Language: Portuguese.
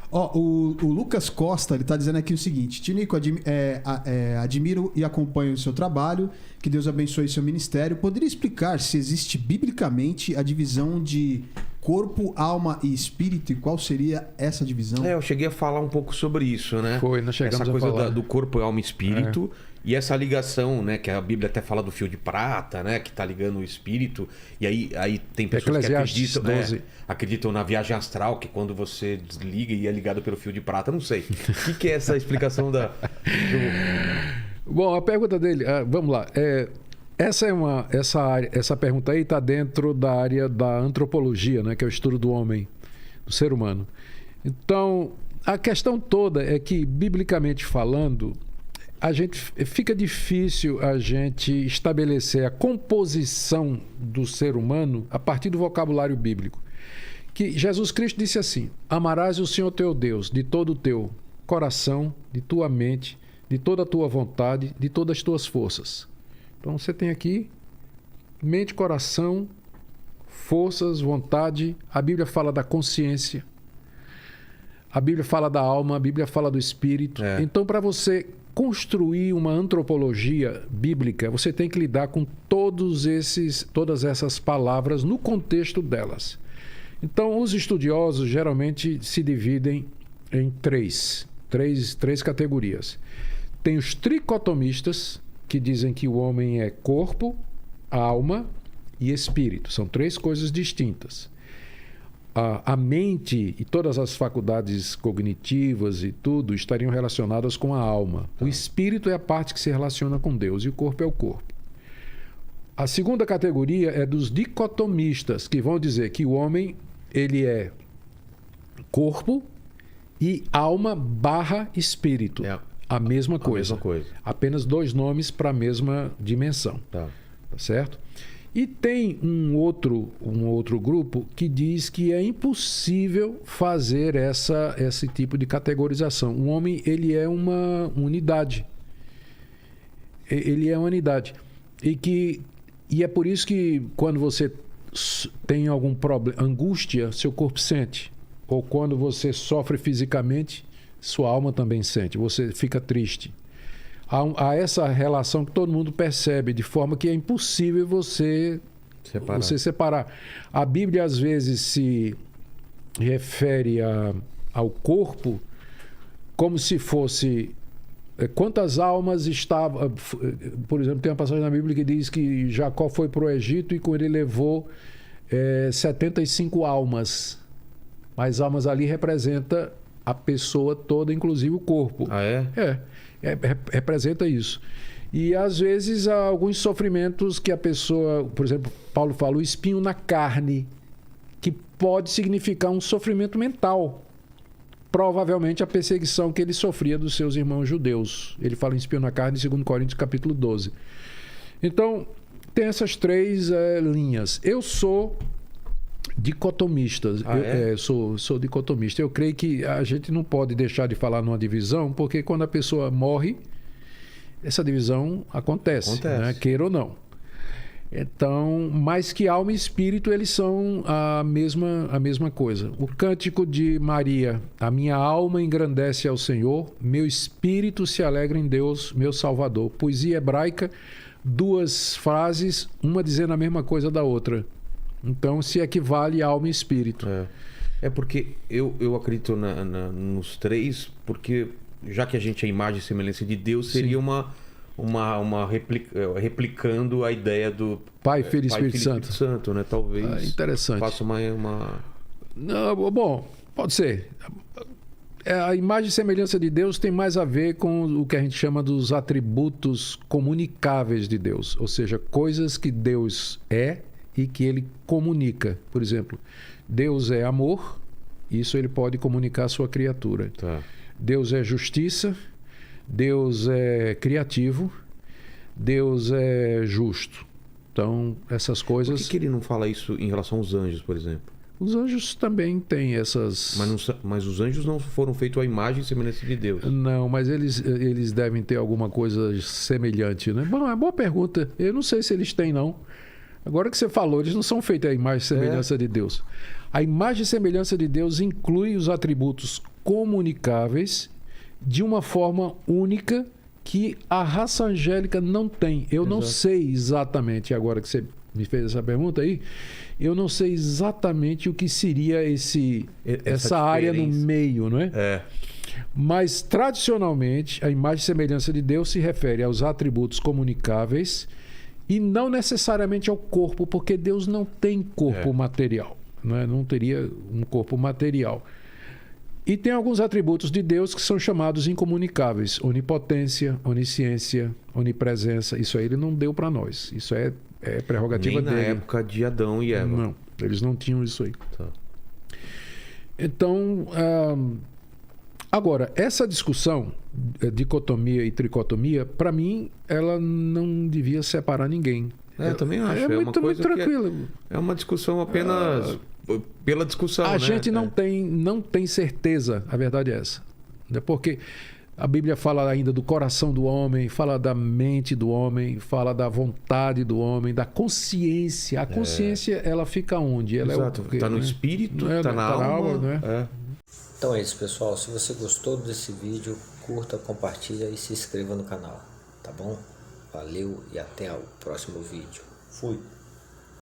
Ó, o Lucas Costa, ele tá dizendo aqui o seguinte: Tinico, admiro e acompanho o seu trabalho, que Deus abençoe seu ministério. Poderia explicar se existe biblicamente a divisão de corpo, alma e espírito, e qual seria essa divisão? Eu cheguei a falar um pouco sobre isso, né? Nós chegamos essa coisa a falar. do corpo, alma e espírito, e essa ligação, né? Que a Bíblia até fala do fio de prata, né? Que tá ligando o espírito, e aí tem pessoas que acreditam na viagem astral, que quando você desliga e é ligado pelo fio de prata, não sei. O que é essa explicação Bom, a pergunta dele, vamos lá, essa pergunta aí está dentro da área da antropologia, né, que é o estudo do homem, do ser humano. Então, a questão toda é que, biblicamente falando, fica difícil a gente estabelecer a composição do ser humano a partir do vocabulário bíblico. Que Jesus Cristo disse assim: amarás o Senhor teu Deus de todo o teu coração, de tua mente, de toda a tua vontade, de todas as tuas forças. Então você tem aqui mente, coração, forças, vontade. A Bíblia fala da consciência. A Bíblia fala da alma, a Bíblia fala do espírito. Então, para você construir uma antropologia bíblica, você tem que lidar com todas essas palavras no contexto delas. Então, os estudiosos geralmente se dividem em três categorias. Tem os tricotomistas, que dizem que o homem é corpo, alma e espírito. São três coisas distintas. A mente e todas as faculdades cognitivas e tudo estariam relacionadas com a alma. O espírito é a parte que se relaciona com Deus e o corpo é o corpo. A segunda categoria é dos dicotomistas, que vão dizer que o homem ele é corpo e alma / espírito. A mesma coisa. Apenas dois nomes para a mesma dimensão. Tá certo? E tem um outro grupo que diz que é impossível fazer esse tipo de categorização. O homem, ele é uma unidade. Ele é uma unidade. E é por isso que quando você tem algum problema, angústia, seu corpo sente. Ou quando você sofre fisicamente, sua alma também sente. Você fica triste. Há essa relação que todo mundo percebe, de forma que é impossível você separar. A Bíblia, às vezes, se refere ao corpo como se fosse... Quantas almas estavam... Por exemplo, tem uma passagem na Bíblia que diz que Jacó foi para o Egito e com ele levou 75 almas. Mas almas ali representa a pessoa toda, inclusive o corpo. Representa isso. E às vezes há alguns sofrimentos que a pessoa, por exemplo, Paulo fala, o espinho na carne, que pode significar um sofrimento mental. Provavelmente a perseguição que ele sofria dos seus irmãos judeus. Ele fala em espinho na carne em 2 Coríntios capítulo 12. Então, tem essas três linhas. Eu sou dicotomista. Sou dicotomista. Eu creio que a gente não pode deixar de falar numa divisão, porque quando a pessoa morre, essa divisão acontece. Né? Queira ou não. Então, mais que alma e espírito, eles são a mesma coisa. O cântico de Maria: a minha alma engrandece ao Senhor, meu espírito se alegra em Deus, meu Salvador. Poesia hebraica, duas frases, uma dizendo a mesma coisa da outra. Então, se equivale a alma e espírito. Porque eu acredito nos três, porque já que a gente é imagem e semelhança de Deus, seria replicando a ideia do Pai, Filho e Espírito Santo, né? Talvez interessante. Faça uma... Não, bom, pode ser. A imagem e semelhança de Deus tem mais a ver com o que a gente chama dos atributos comunicáveis de Deus, ou seja, coisas que Deus é e que ele comunica. Por exemplo, Deus é amor, isso ele pode comunicar à sua criatura. Deus é justiça, Deus é criativo, Deus é justo. Então, essas coisas... Por que ele não fala isso em relação aos anjos, por exemplo? Os anjos também têm essas... Mas os anjos não foram feitos à imagem e semelhança de Deus. Não, mas eles devem ter alguma coisa semelhante, né? Bom, é uma boa pergunta. Eu não sei se eles têm, não. Agora que você falou, eles não são feitos à imagem e semelhança de Deus. A imagem e semelhança de Deus inclui os atributos comunicáveis de uma forma única que a raça angélica não tem. Eu não sei exatamente, agora que você me fez essa pergunta aí, eu não sei exatamente o que seria essa área no meio, não é? Mas, tradicionalmente, a imagem e semelhança de Deus se refere aos atributos comunicáveis e não necessariamente ao corpo, porque Deus não tem corpo material, né? Não teria um corpo material. E tem alguns atributos de Deus que são chamados incomunicáveis: onipotência, onisciência, onipresença. Isso aí ele não deu para nós. Isso é prerrogativa dele. Nem na época de Adão e Eva. Não, eles não tinham isso aí. Tá. Então, agora, essa discussão, dicotomia e tricotomia, para mim, ela não devia separar ninguém. Eu também acho. É muito tranquilo. É uma discussão apenas pela discussão. A gente não tem certeza, a verdade é essa. Porque a Bíblia fala ainda do coração do homem, fala da mente do homem, fala da vontade do homem, da consciência. A consciência, ela fica onde? Ela está no espírito, está na alma. Né? Então é isso, pessoal. Se você gostou desse vídeo, curta, compartilha e se inscreva no canal. Tá bom? Valeu e até o próximo vídeo. Fui!